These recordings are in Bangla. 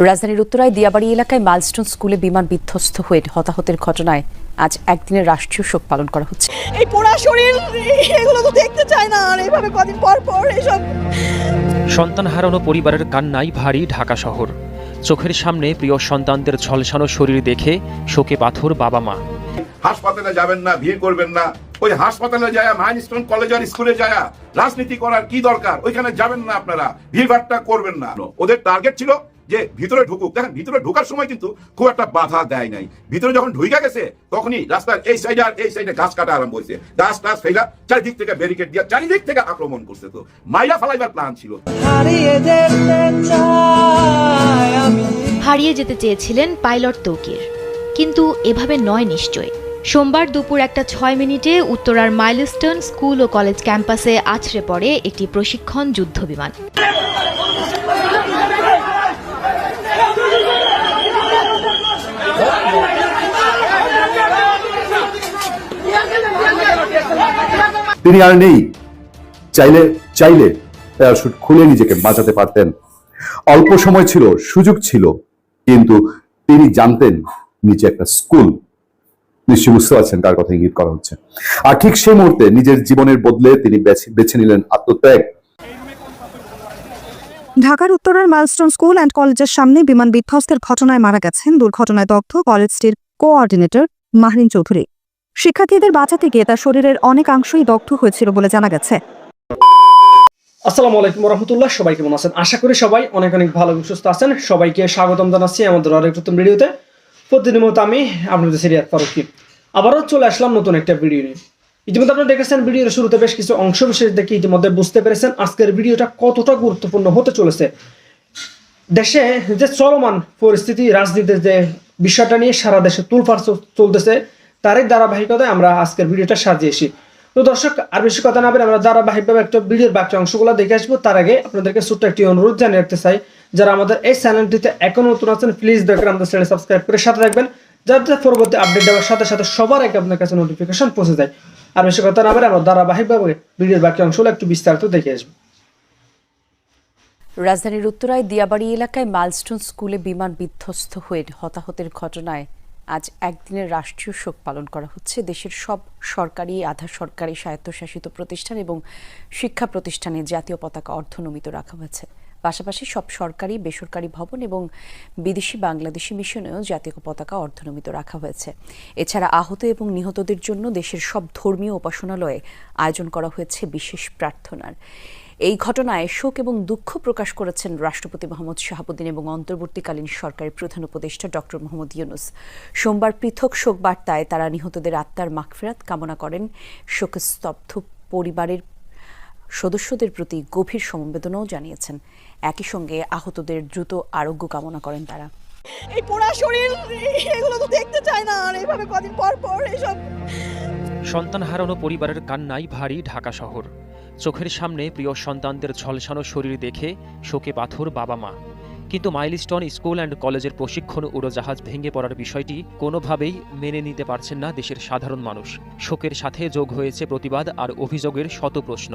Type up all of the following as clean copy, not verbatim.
রাজধানীর উত্তরায় দিয়াবাড়ি এলাকায় মাইলস্টোন স্কুলে বিমান বিধ্বস্ত হয়ে হতাহতের ঘটনায় আজ একদিনের রাষ্ট্রীয় শোক পালন করা হচ্ছে। এই পোড়া শরীর এগুলো তো দেখতে চায় না, আর এইভাবে কদিন পর পর এসব। সন্তান হারানো পরিবারের কান্নায় ভারী ঢাকা শহর। চোখের সামনে প্রিয় সন্তানদের ঝলসানো শরীর দেখে শোকে পাথর বাবা মা। হাসপাতালে যাবেন না, ভিড় করবেন না। ওই হাসপাতালে যায় মাইলস্টোন কলেজ আর স্কুলে যায় রাজনীতি করার কি দরকার? ওইখানে যাবেন না, আপনারা ভিড়ভাড়টা করবেন না। ওদের টার্গেট ছিল যে ভিতরে ঢুকুক। দেখেন, ভিতরে ঢোকার সময় কিন্তু খুব একটা বাধা দেয় নাই। ভিতরে যখন ঢুইকা গেছে তখনই রাস্তার এই সাইডে আর এই সাইডে গাছ কাটা আরম্ভ হয়েছে। গাছ টাছ ফেলা চারিদিক থেকে ব্যারিকেড দিয়ে চারিদিক থেকে আক্রমণ করছে। তো মাইরা ফালাইবার প্ল্যান ছিল। হারিয়ে যেতে চেয়েছিলেন পাইলট তৌকির, কিন্তু এভাবে নয় নিশ্চয়। সোমবার দুপুর 1:06 উত্তরার মাইলস্টোন স্কুল ও কলেজ ক্যাম্পাসে আছড়ে পড়ে একটি প্রশিক্ষণ যুদ্ধবিমান। তিনি আর নেই। চাইলে চাইলে প্যারাশুট খুলে নিজেকে বাঁচাতে পারতেন। অল্প সময় ছিল, সুযোগ ছিল, কিন্তু তিনি জানতেন নিচে একটা স্কুল। নিশ্চয়ই বুঝতে পারছেন কার কথা ইঙ্গিত করা হচ্ছে। আর ঠিক সেই মুহূর্তে নিজের জীবনের বদলে তিনি বেছে নিলেন আত্মত্যাগ। ঢাকার উত্তরার মাইলস্টোন স্কুল অ্যান্ড কলেজের সামনে বিমান বিধ্বস্তের ঘটনায় মারা গেছেন দুর্ঘটনায় দগ্ধ কলেজটির কোঅর্ডিনেটর মাহরিন চৌধুরী। শিক্ষার্থীদের বাঁচাতে গিয়ে তার শরীরের অনেকাংশই দগ্ধ হয়েছিল বলে জানা গেছে। আসসালামু আলাইকুম রহমতুল্লাহ। সবাই কেমন আছেন? আশা করি সবাই অনেক অনেক ভালো এবং সুস্থ আছেন। সবাইকে স্বাগতম জানাচ্ছি আমাদের আরেক নতুন ভিডিওতে। প্রতিদিনের মতো আমি আপনাদের সিরিয়াত ফারুকি আবারও চলে আসলাম নতুন একটা ভিডিও নিয়ে। ইতিমধ্যে আপনারা দেখেছেন ভিডিওর শুরুতে বেশ কিছু অংশ বিশেষ দেখে ইতিমধ্যে বুঝতে পেরেছেন আজকের ভিডিওটা কতটা গুরুত্বপূর্ণ হতে চলেছে। দেশে যে চলমান পরিস্থিতি, রাজনীতির যে বিষয়টা নিয়ে সারা দেশে তুলফাড় চলতেছে, তারই ধারাবাহিকতায় আমরা আজকের ভিডিওটা সাজিয়েছি। তো দর্শক, আর বেশি কথা না বলে আমরা ধারাবাহিকভাবে একটা ভিডিওর বাকি অংশগুলো দেখে আসবো। তার আগে আপনাদেরকে ছোট্ট একটি অনুরোধ জানিয়ে রাখতে চাই, যারা আমাদের এই চ্যানেলটিতে এখন নতুন আছেন প্লিজ দয়া করে আমাদের চ্যানেল সাবস্ক্রাইব করে সাথে রাখবেন, যাতে পরবর্তী আপডেট দেওয়ার সাথে সাথে সবার আগে আপনার কাছে নোটিফিকেশন পৌঁছে যায়। আর বেশি কথা না বলে আমরা ধারাবাহিকভাবে ভিডিওর বাকি অংশগুলো একটু বিস্তারিত দেখে আসবো। রাজধানীর উত্তরায় দিয়াবাড়ি এলাকায় মাইলস্টোন স্কুলে বিমান বিধ্বস্ত হয়ে হতাহতের ঘটনায় আজ একদিনের রাষ্ট্রীয় শোক পালন করা হচ্ছে। দেশের সব সরকারি, আধা সরকারি, স্বায়ত্তশাসিত প্রতিষ্ঠান এবং শিক্ষা প্রতিষ্ঠানে জাতীয় পতাকা অর্ধনমিত রাখা হয়েছে। পাশাপাশি সব সরকারি, বেসরকারি ভবন এবং বিদেশি বাংলাদেশি মিশনেও জাতীয় পতাকা অর্ধনমিত রাখা হয়েছে। এছাড়া আহত এবং নিহতদের জন্য দেশের সব ধর্মীয় উপাসনালয়ে আয়োজন করা হয়েছে বিশেষ প্রার্থনার। এই ঘটনায় শোক এবং দুঃখ প্রকাশ করেছেন রাষ্ট্রপতি মোহাম্মদ শাহাবুদ্দিন এবং অন্তর্বর্তীকালীন সরকারের প্রধান উপদেষ্টা ডক্টর মোহাম্মদ ইউনূস। সোমবার পৃথক শোক বার্তায় তারা নিহতদের আত্মার মাগফিরাত কামনা করেন। শোকস্তব্ধ পরিবারের সদস্যদের প্রতি গভীর সমবেদনাও জানিয়েছেন। একই সঙ্গে আহতদের দ্রুত আরোগ্য কামনা করেন তারা। এই পোড়া শরীর এগুলো তো দেখতে চায় না, আর এইভাবে কদিন পর পর এসব। সন্তান হারানো পরিবারের কান্নায় ভারী ঢাকা শহর। চোখের সামনে প্রিয় সন্তানদের ঝলসানো শরীর দেখে শোকে পাথর বাবা মা। কিন্তু মাইলস্টোন স্কুল অ্যান্ড কলেজের প্রশিক্ষণ উড়োজাহাজ ভেঙে পড়ার বিষয়টি কোনোভাবেই মেনে নিতে পারছেন না দেশের সাধারণ মানুষ। শোকের সাথে যোগ হয়েছে প্রতিবাদ আর অভিযোগের শত প্রশ্ন।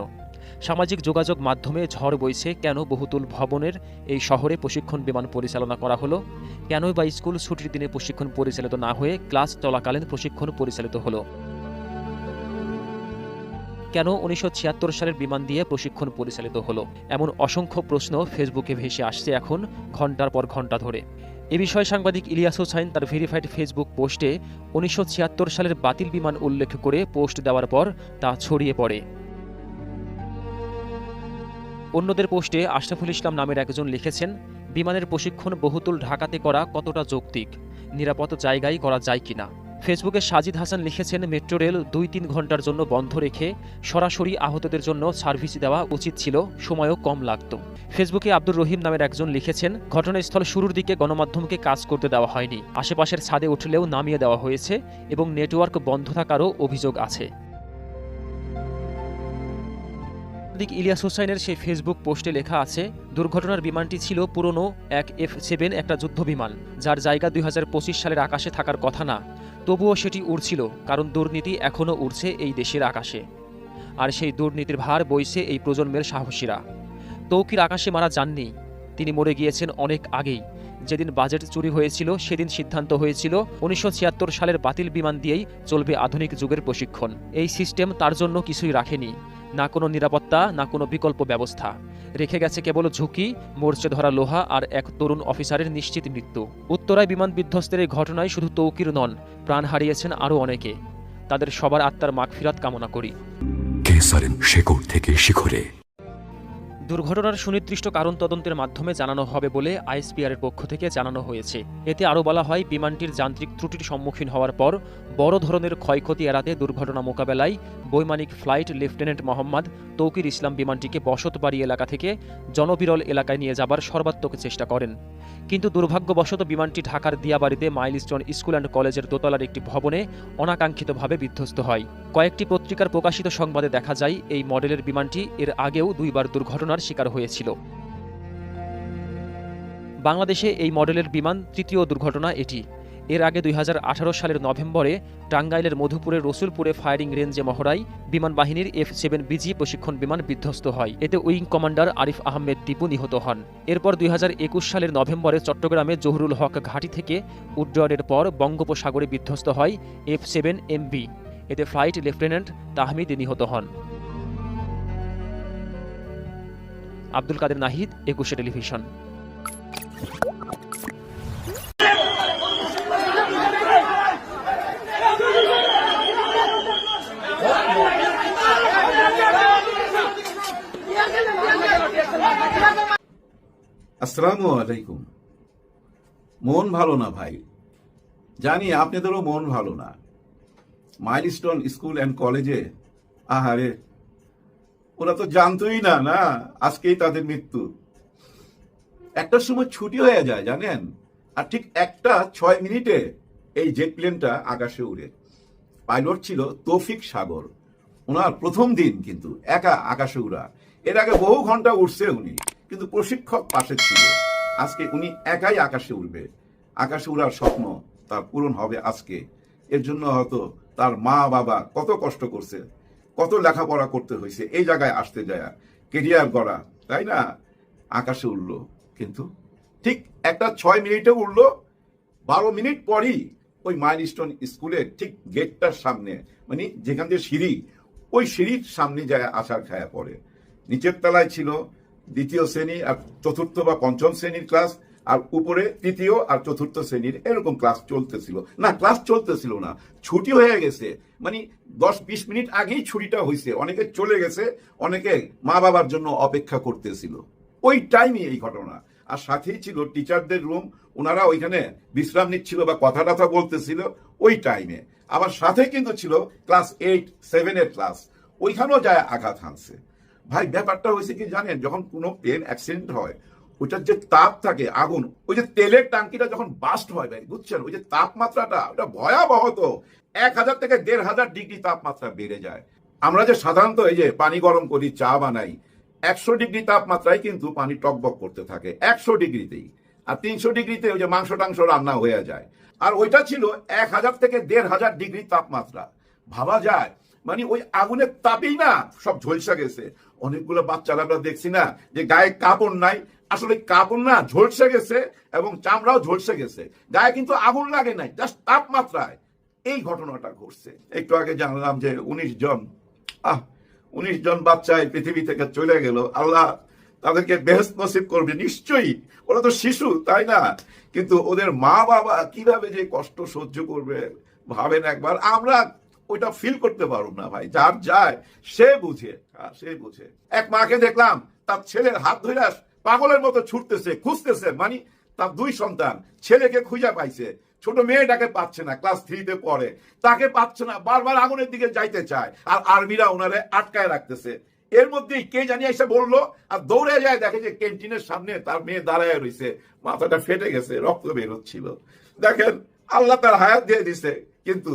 সামাজিক যোগাযোগ মাধ্যমে ঝড় বইছে, কেন বহুতল ভবনের এই শহরে প্রশিক্ষণ বিমান পরিচালনা করা হলো? কেনই বা স্কুল ছুটির দিনে প্রশিক্ষণ পরিচালিত না হয়ে ক্লাস চলাকালীন প্রশিক্ষণ পরিচালিত হলো? কেন 1976 সালের বিমান দিয়ে প্রশিক্ষণ পরিচালিত হলো? এমন অসংখ্য প্রশ্ন ফেসবুকে ভেসে আসছে এখন ঘন্টার পর ঘন্টা ধরে। এ বিষয়ে সাংবাদিক ইলিয়াস হোসাইন তার ভেরিফাইড ফেসবুক পোস্টে 1976 সালের বাতিল বিমান উল্লেখ করে পোস্ট দেওয়ার পর তা ছড়িয়ে পড়ে। অন্যদের পোস্টে আশরাফুল ইসলাম নামের একজন লিখেছেন, বিমানের প্রশিক্ষণ বহুতল ঢাকাতে করা কতটা যৌক্তিক? নিরাপদ জায়গায় করা যায় কিনা? ফেসবুকে সাজিদ হাসান লিখেছেন, মেট্রো রেল 2-3 ঘন্টার জন্য বন্ধ রেখে সরাসরি আহতদের জন্য সার্ভিস দেওয়া উচিত ছিল, সময়ও কম লাগত। ফেসবুকে আব্দুর রহিম নামের একজন লিখেছেন, ঘটনাস্থল শুরুর দিকে গণমাধ্যমকে কাজ করতে দেওয়া হয়নি, আশেপাশের ছাদে উঠলেও নামিয়ে দেওয়া হয়েছে এবং নেটওয়ার্ক বন্ধ থাকারও অভিযোগ আছে। ইলিয়াস হোসাইনের সেই ফেসবুক পোস্টে লেখা আছে, দুর্ঘটনার বিমানটি ছিল পুরনো এক F-7 একটা যুদ্ধ বিমান, যার জায়গা 2025 সালের আকাশে থাকার কথা না। তবুও সেটি উড়ছিল, কারণ দুর্নীতি এখনও উড়ছে এই দেশের আকাশে। আর সেই দুর্নীতির ভার বইছে এই প্রজন্মের সাহসীরা। তৌকির আকাশে মারা যাননি, তিনি মরে গিয়েছেন অনেক আগেই। যেদিন বাজেট চুরি হয়েছিল সেদিন সিদ্ধান্ত হয়েছিল 1976 সালের বাতিল বিমান দিয়েই চলবে আধুনিক যুগের প্রশিক্ষণ। এই সিস্টেম তার জন্য কিছুই রাখেনি, না কোনো নিরাপত্তা, না কোনো বিকল্প ব্যবস্থা। রেখে গেছে কেবল ঝুঁকি, মরচে ধরা লোহা আর এক তরুণ অফিসারের নিশ্চিত মৃত্যু। উত্তরায় বিমান বিধ্বস্তের এই ঘটনায় শুধু তৌকির নন, প্রাণ হারিয়েছেন আরও অনেকে। তাদের সবার আত্মার মাগফিরাত কামনা করি। কেসারেন শেকড় থেকে শিখরে। দুর্ঘটনার সুনির্দিষ্ট কারণ তদন্তের মাধ্যমে জানানো হবে বলে আইএসপিআরের পক্ষ থেকে জানানো হয়েছে। এতে আরও বলা হয়, বিমানটির যান্ত্রিক ত্রুটির সম্মুখীন হওয়ার পর বড় ধরনের ক্ষয়ক্ষতি এড়াতে দুর্ঘটনা মোকাবেলায় বৈমানিক ফ্লাইট লেফটেন্যান্ট মোহাম্মদ তৌকির ইসলাম বিমানটিকে বসতবাড়ি এলাকা থেকে জনবিরল এলাকায় নিয়ে যাবার সর্বাত্মক চেষ্টা করেন। কিন্তু দুর্ভাগ্যবশত বিমানটি ঢাকার দিয়াবাড়িতে মাইলস্টোন স্কুল অ্যান্ড কলেজের দোতলার একটি ভবনে অনাকাঙ্ক্ষিতভাবে বিধ্বস্ত হয়। কয়েকটি পত্রিকার প্রকাশিত সংবাদে দেখা যায়, এই মডেলের বিমানটি এর আগেও 2 বার দুর্ঘটনার শিকার হয়েছিল। বাংলাদেশে এই মডেলের বিমান তৃতীয় দুর্ঘটনা এটি। এর আগে 2018 সালের নভেম্বরে টাঙ্গাইলের মধুপুরের রসুলপুরে ফায়ারিং রেঞ্জে মহড়ায় বিমান বাহিনীর F-7BG প্রশিক্ষণ বিমান বিধ্বস্ত হয়। এতে উইং কমান্ডার আরিফ আহমেদ টিপু নিহত হন। এরপর 2021 সালের নভেম্বরে চট্টগ্রামে জহুরুল হক ঘাঁটি থেকে উড্ডয়নের পর বঙ্গোপসাগরে বিধ্বস্ত হয় F-7MB। এতে ফ্লাইট লেফটেন্যান্ট তাহমিদ নিহত হন। আব্দুল কাদের নাহিদ, 21 টেলিভিশন। আসসালামু আলাইকুম। মন ভালো না ভাই, জানি আপনাদেরও মন ভালো না। মাইলস্টোন স্কুল অ্যান্ড কলেজে আহারে, ওরা তো জানতোই না না আজকেই তাদের মৃত্যু। একটার সময় ছুটি হয়ে যায় জানেন, আর ঠিক 1:06 এই জেট প্লেনটা আকাশে উড়ে। পাইলট ছিল তৌফিক সাগর। ওনার প্রথম দিন কিন্তু একা আকাশে উড়া। এর আগে বহু ঘন্টা উঠছে উনি, কিন্তু প্রশিক্ষক পাশে ছিল। আজকে উনি একাই আকাশে উড়বে। আকাশে উড়ার স্বপ্ন তার পূরণ হবে আজকে। এর জন্য হয়তো তার মা বাবা কত কষ্ট করছে, কত লেখাপড়া করতে হয়েছে এই জায়গায় আসতে যায়, কেরিয়ার গড়া, তাই না? আকাশে উড়লো, কিন্তু ঠিক 1:06 উড়লো। 12 মিনিট পরই ওই মাইলস্টোন স্কুলের ঠিক গেটটার সামনে, মানে যেখান দিয়ে সিঁড়ি, ওই সিঁড়ির সামনে যায় আছাড় খায়া পড়ে। নিচের তলায় ছিল 2য় শ্রেণী আর 4র্থ বা 5ম শ্রেণীর ক্লাস, আর উপরে 3য় আর 4র্থ শ্রেণীর এরকম ক্লাস চলতেছিল। না, ক্লাস চলতেছিল না, ছুটি হয়ে গেছে। মানে 10-20 মিনিট আগেই ছুটিটা হয়েছে। অনেকে চলে গেছে, অনেকে মা বাবার জন্য অপেক্ষা করতেছিল। ওই টাইমে এই ঘটনা। আর সাথেই ছিল টিচারদের রুম, ওনারা ওইখানে বিশ্রাম নিচ্ছিল বা কথা টথা বলতেছিল ওই টাইমে। আবার সাথে কিন্তু ছিল ক্লাস 8-7 এর ক্লাস, ওইখানেও যায় আঘাত হানছে। ভাই ব্যাপারটা হয়েছে কি জানেন, যখন কোনো প্লেন অ্যাক্সিডেন্ট হয়, ওইটার যে তাপ থাকে, আগুন, ওই যে তেলের টাঙ্কিটা যখন বাস্ট হয় ভাই, বুঝছেন, ওই যে তাপমাত্রাটা ওটা ভয়াবহ। তো 1000 থেকে 1500 ডিগ্রি তাপমাত্রা বেড়ে যায়। আমরা যে সাধারণত এই যে পানি গরম করি, চা বানাই, 100 ডিগ্রি তাপমাত্রায় কিন্তু পানি টকবক করতে থাকে, 100 ডিগ্রিতেই। আর 300 ডিগ্রিতে ওই যে মাংস টাংস রান্না হয়ে যায়। আর ওইটা ছিল 1000 থেকে 1500 ডিগ্রি তাপমাত্রা। ভাবা যায়, মানে ওই আগুনের তাপেই না সব ঝলসে গেছে। অনেকগুলো বাচ্চারা আমরা দেখছি না যে গায়ে কাপড় নাই, আসলে কাপড় না ঝলসে গেছে এবং চামড়াও ঝলসে গেছে, গায়ে কিন্তু আগুন লাগে নাই, জাস্ট তাপমাত্রায় এই ঘটনাটা ঘটছে। একটু আগে জানলাম যে 19 জন বাচ্চা এই পৃথিবী থেকে চলে গেল। আল্লাহ তাদেরকে বেহেশত নসিব করবে নিশ্চয়ই, ওরা তো শিশু, তাই না? কিন্তু ওদের মা বাবা কিভাবে যে কষ্ট সহ্য করবে ভাবেন একবার। আমরা ওইটা ফিল করতে পারব না ভাই, যার যায় সে বুঝে, সে বুঝে। এক মাকে দেখলাম তার ছেলের হাত ধরে পাগলের মতো ছুটতেছে, খুঁজতেছে, মানে তার 2 সন্তান, ছেলেকে খুঁজে পাইছে, ছোট মেয়েটাকে পাচ্ছে না, ক্লাস 3-তে পড়ে, তাকে পাচ্ছে না, বারবার আগুনের দিকে যাইতে চায়, আর আর্মিরা ওনারে আটকায় রাখতেছে। এর মধ্যেই কে জানি এসে বললো, আর দৌড়ে যায়, দেখে যে ক্যান্টিনের সামনে তার মেয়ে দাঁড়ায় রয়েছে, মাথাটা ফেটে গেছে, রক্ত বের হচ্ছিল। দেখেন, আল্লাহ তার হায়াত দিয়ে দিছে, কিন্তু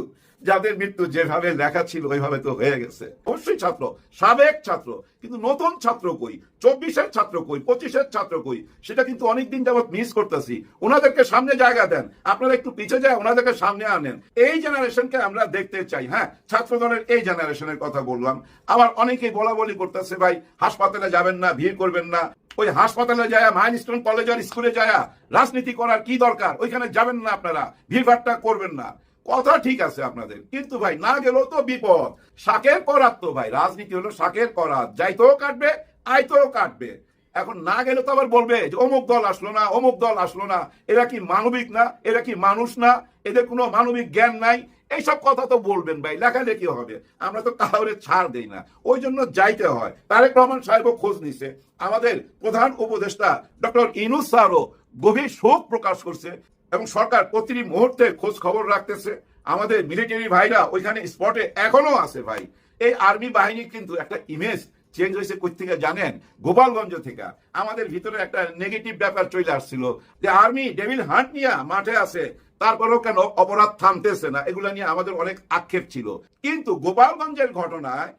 যাদের মৃত্যু যেভাবে লেখা ছিল ওইভাবে তো হয়ে গেছে। অবশ্যই ছাত্র, সাবেক ছাত্র, কিন্তু নতুন ছাত্র কই, 24-এর ছাত্র কই, 25-এর ছাত্র কই, সেটা কিন্তু অনেকদিন যাবত মিস করতেছি। ওনাদেরকে সামনে জায়গা দেন, আপনারা একটু পিছিয়ে যায় ওনাদেরকে সামনে আনেন। এই জেনারেশনকে আমরা দেখতে চাই। হ্যাঁ, ছাত্র দলের এই জেনারেশনের কথা বললাম। আবার অনেকেই বলা বলি করতেছে, ভাই হাসপাতালে যাবেন না, ভিড় করবেন না। ওই হাসপাতালে যায়, মাইলস্টোন কলেজ আর স্কুলে যায় রাজনীতি করার কি দরকার? ওইখানে যাবেন না আপনারা, ভিড়ভাট্টা করবেন না। কথা ঠিক আছে আপনাদের, কিন্তু ভাই না গেলেও তো বিপদ। শাকের করাত তো ভাই, রাজনীতি হলো শাকের করাত, যাইতেও কাটবে, আইতেও কাটবে। এখন না গেলে তো আবার বলবে যে অমুক দল আসলো না, অমুক দল আসলো না, এরা কি মানবিক না, এরা কি মানুষ না, এদের কোনো মানবিক জ্ঞান নাই, এইসব কথা তো বলবেন ভাই, লেখালেখি হবে। আমরা তো কাউরে ছাড় দেই না, ওই জন্য যাইতে হয়। তারেক রহমান সাহেবও খোঁজ নিছে, আমাদের প্রধান উপদেষ্টা ডক্টর ইউনূস স্যারও গভীর শোক প্রকাশ করছে, এবং সরকার প্রতিটি মুহূর্তে খোঁজ খবর রাখতেছে। আমাদের মিলিটারি ভাইরা ওইখানে স্পটে এখনো আছে ভাই। এই আর্মি বাহিনী কিন্তু একটা ইমেজ চেঞ্জ হয়েছে কই থেকে জানেন? গোপালগঞ্জ থেকে। আমাদের ভিতরে একটা নেগেটিভ ব্যাপার চলে আসছিল যে আর্মি ডেভিল হান্ট নিয়ে মাঠে আছে, তারপরেও কেন অপরাধ থামতেছে না, এগুলা নিয়ে আমাদের অনেক আক্ষেপ ছিল। কিন্তু গোপালগঞ্জের ঘটনায়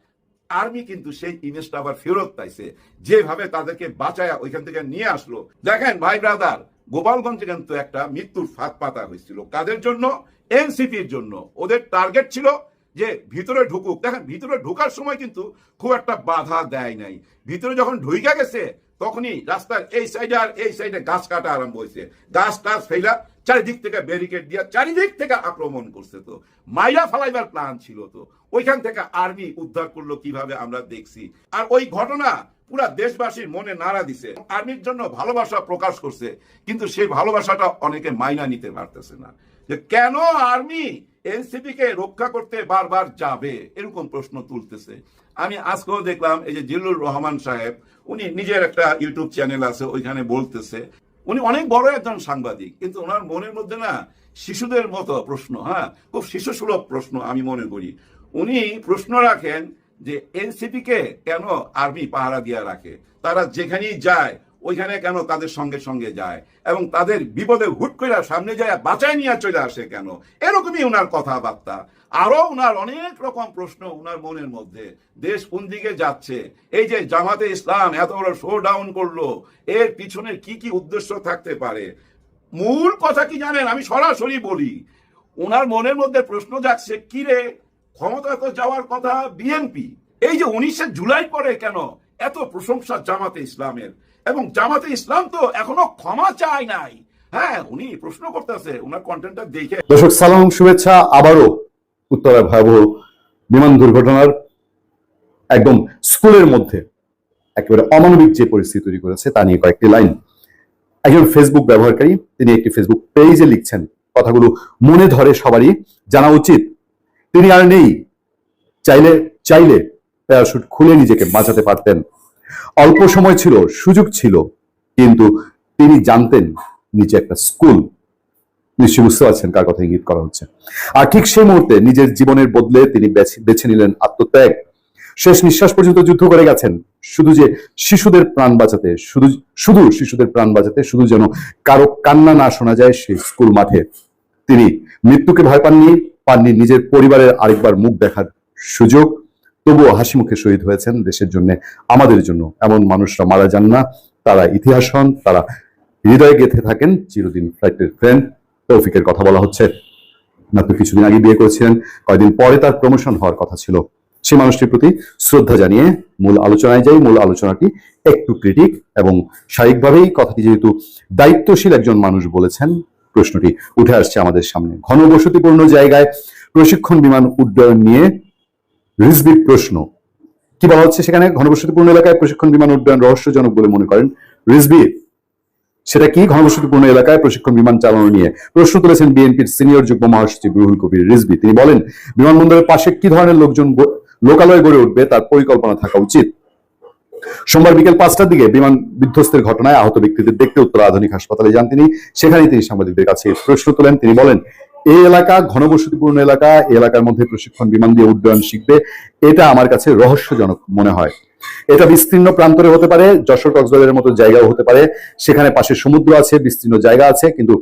আর্মি কিন্তু সেই ইমেজটা আবার ফেরত পাইছে, যেভাবে তাদেরকে বাঁচায় ওইখান থেকে নিয়ে আসলো। দেখেন ভাই ব্রাদার, গোপালগঞ্জে কিন্তু একটা মৃত্যুর ফাঁদ পাতা হয়েছিল। কাদের জন্য? এনসিপির জন্য। ওদের টার্গেট ছিল যে ভিতরে ঢুকুক। দেখেন, ভিতরে ঢোকার সময় কিন্তু খুব একটা বাধা দেয় নাই। ভিতরে যখন ঢুইকা গেছে তখনই রাস্তার এই সাইডে আর এই সাইডে গাছ কাটা আরম্ভ হয়েছে। গাছ টাছ ফেলা চারিদিক থেকে ব্যারিকেড দিয়া চারিদিক থেকে আক্রমণ করছে। তো মাইরা ফালাইবার প্ল্যান ছিল। তো ওইখান থেকে আর্মি উদ্ধার করলো কিভাবে আমরা দেখছি। আর ওই ঘটনা পুরা দেশবাসীর মনে নাড়া দিছে, আর্মির জন্য ভালোবাসা প্রকাশ করছে। কিন্তু সেই ভালোবাসাটা অনেকে মাইনা নিতে পারতেছে না, যে কেন আর্মি এনসিপি কে রক্ষা করতে বারবার যাবে, এরকম প্রশ্ন তুলতেছে। আমি আজকেও দেখলাম এই যে জিল্লুর রহমান সাহেব, উনি নিজের একটা ইউটিউব চ্যানেল আছে, ওইখানে বলতেছে, উনি অনেক বড় একজন সাংবাদিক, কিন্তু ওনার মনের মধ্যে না শিশুদের মতো প্রশ্ন, হ্যাঁ খুব শিশুসুলভ প্রশ্ন আমি মনে করি। উনি প্রশ্ন রাখেন যে এনসিপি কে কেন আর্মি পাহারা দিয়ে রাখে, তারা যেখানেই যায় ওইখানে কেন তাদের সঙ্গে সঙ্গে যায়, এবং তাদের বিপদে হুট করে সামনে যায় বাঁচায় নিয়ে চলে আসে কেন, এরকমই ওনার কথাবার্তা। আরো ওনার অনেক রকম প্রশ্ন ওনার মনের মধ্যে। দেশ কোন দিকে যাচ্ছে, এই যে জামাতে ইসলাম এত বড় শো ডাউন করলো, এর পিছনে কি কি উদ্দেশ্য থাকতে পারে। মূল কথা কি জানেন, আমি সরাসরি বলি, ওনার মনের মধ্যে প্রশ্ন যাচ্ছে কিরে, ক্ষমতা তো যাওয়ার কথা বিএনপি, এই যে 19শে জুলাই পরে কেন এত প্রশংসা জামাতে ইসলামের, এবং জামাতে ইসলাম তো এখনো ক্ষমা চায় নাই। হ্যাঁ, উনি প্রশ্ন করতেছে, ওনার কন্টেন্টটা দেখে। দর্শক সালাম, শুভেচ্ছা। আবারও উত্তরায় ভয়াবহ বিমান দুর্ঘটনার একদম স্কুলের মধ্যে একেবারে অমানবিক যে পরিস্থিতি তৈরি করেছে তা নিয়ে কয়েকটি লাইন। একজন ফেসবুক ব্যবহারকারী, তিনি একটি ফেসবুক পেজে লিখছেন, কথাগুলো মনে ধরে সবারই জানা উচিত। তিনি আর নেই, চাইলে চাইলে প্যারাশুট খুলে নিজেকে বাঁচাতে পারতেন। অল্প সময় ছিল, সুযোগ ছিল, কিন্তু তিনি জানতেন নিচে একটা স্কুল। নিশ্চয়ই বুঝতে পারছেন কার কথা ইঙ্গিত করা হচ্ছে। আর ঠিক সেই মুহূর্তে নিজের জীবনের বদলে তিনি বেছে নিলেন আত্মত্যাগ। শেষ নিঃশ্বাস পর্যন্ত যুদ্ধ করে গেছেন, শুধু যে শিশুদের প্রাণ বাঁচাতে, শুধু শিশুদের প্রাণ বাঁচাতে, শুধু যেন কারো কান্না না শোনা যায় সেই স্কুল মাঠে। তিনি মৃত্যুকে ভয় পাননি নিজের পরিবারের আরেকবার মুখ দেখার সুযোগ। তবুও হাসি মুখে শহীদ হয়েছেন দেশের জন্য, আমাদের জন্য। এমন মানুষরা মারা যান না, তারা ইতিহাস হন, তারা হৃদয়ে গেঁথে থাকেন চিরদিন। ফ্লাইটের ফ্রেন্ড তৌফিকের কথা বলা হচ্ছে। মাত্র কিছুদিন আগে বিয়ে করেছিলেন, কয়েকদিন পরে তার প্রমোশন হওয়ার কথা ছিল। সেই মানুষটির প্রতি শ্রদ্ধা জানিয়ে মূল আলোচনায় যাই। মূল আলোচনাটি একটু ক্রিটিক, এবং স্বাভাবিকভাবেই কথাটি যেহেতু দায়িত্বশীল একজন মানুষ বলেছেন, প্রশ্নটি উঠে আসছে আমাদের সামনে। ঘনবসতিপূর্ণ জায়গায় প্রশিক্ষণ বিমান উড্ডয়ন নিয়ে রিজভির প্রশ্ন। কি বলা হচ্ছে সেখানে? ঘনবসতিপূর্ণ এলাকায় প্রশিক্ষণ বিমান উড্ডয়ন রহস্যজনক বলে মনে করেন রিজভি। সেটা কি? ঘনবসতিপূর্ণ এলাকায় প্রশিক্ষণ বিমান চালানো নিয়ে প্রশ্ন তুলেছেন বিএনপির সিনিয়র যুগ্ম মহাসচিব রুহুল কবির রিজভি। তিনি বলেন, বিমানবন্দরের পাশে কি ধরনের লোকালয় গড়ে উঠবে তার পরিকল্পনা থাকা উচিত। সোমবার বিকেল 5টার দিকে বিমান বিধ্বস্তের ঘটনায় আহত ব্যক্তিদের দেখতে উত্তরা আধুনিক হাসপাতালে যান তিনি। সেখানেই তিনি সাংবাদিকদের কাছে প্রশ্ন তোলেন। তিনি বলেন, এই এলাকা ঘনবসতিপূর্ণ এলাকা, এই এলাকার মধ্যে প্রশিক্ষণ বিমান দিয়ে উড্ডয়ন শিখবে, এটা আমার কাছে রহস্যজনক মনে হয়। এটা বিস্তীর্ণ প্রান্তরে হতে পারে, যশোর কক্সবাজারের মতো জায়গাও হতে পারে, সেখানে পাশে সমুদ্র আছে, বিস্তীর্ণ জায়গা আছে, কিন্তু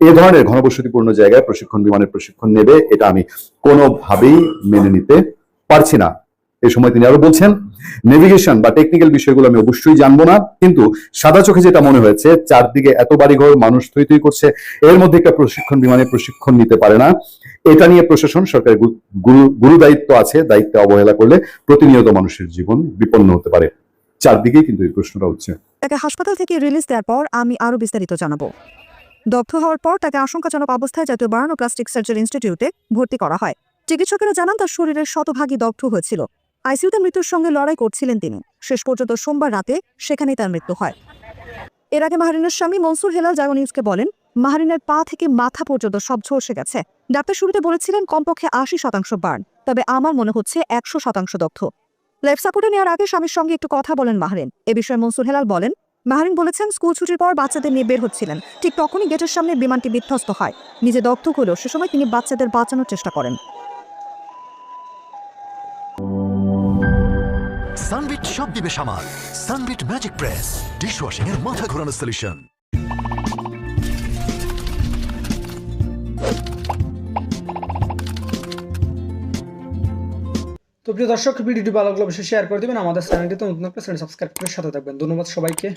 এ ধরনের ঘনবসতিপূর্ণ জায়গায় বিমানের প্রশিক্ষণ নেবে এটা আমি কোনোভাবেই মেনে নিতে পারছি না। এই সময় তিনি আরো বলছেন, নেভিগেশন বা টেকনিক্যাল বিষয়গুলো আমি অবশ্যই জানবো না, কিন্তু সাদা চোখে যেটা মনে হয়েছে, চারদিকে এত বাড়িঘর, মানুষ থই থই করছে, এর মধ্যে একটা বিমানে প্রশিক্ষণ নিতে পারে না। এটা নিয়ে প্রশাসন, সরকারের গুরু দায়িত্ব আছে, দায়িত্বে অবহেলা করলে প্রতিনিয়ত মানুষের জীবন বিপন্ন হতে পারে। চারদিকেই কিন্তু এই প্রশ্নটা হচ্ছে। তাকে হাসপাতাল থেকে রিলিজ দেওয়ার পর আমি আরো বিস্তারিত জানাবো। দগ্ধ হওয়ার পর তাকে আশঙ্কাজনক অবস্থায় জাতীয় বার্ন ও প্লাস্টিক সার্জারি ইনস্টিটিউটে ভর্তি করা হয়। চিকিৎসকেরা জানান তার শরীরের শতভাগই দগ্ধ হয়েছিল। আইসিইউতে মৃত্যুর সঙ্গে লড়াই করছিলেন তিনি। শেষ পর্যন্ত সোমবার রাতে সেখানেই তার মৃত্যু হয়। এর আগে মাহরিনের স্বামী মনসুর হেলাল জাগো নিউজকে বলেন, মাহরিনের পা থেকে মাথা পর্যন্ত সব ঝলসে গেছে। ডাক্তার শুরুতে বলেছিলেন কমপক্ষে 80% বার্ন, তবে আমার মনে হচ্ছে 100% দগ্ধ। লাইফ সাপোর্টে নেওয়ার আগে স্বামীর সঙ্গে একটু কথা বলেন মাহরিন। এ বিষয়ে মনসুর হেলাল বলেন, মাহরিন বলেছেন স্কুল ছুটির পর বাচ্চাদের নিয়ে বের হচ্ছিলেন, ঠিক তখনই গেটের সামনে বিমানটি বিধ্বস্ত হয়। নিজে দগ্ধ হলেও সে সময় তিনি বাচ্চাদের বাঁচানোর চেষ্টা করেন। সানবিট সব দিবে সামাল। সানবিট ম্যাজিক প্রেস ডিশওয়াশিং এর মাথা ঘোরানো সলিউশন। তো প্রিয় দর্শক, ভিডিওটি ভালো লাগলে অবশ্যই শেয়ার করে দিবেন। আমাদের চ্যানেলটিতে নতুন একটা চ্যানেল সাবস্ক্রাইব করে সাথে থাকবেন। ধন্যবাদ সবাইকে।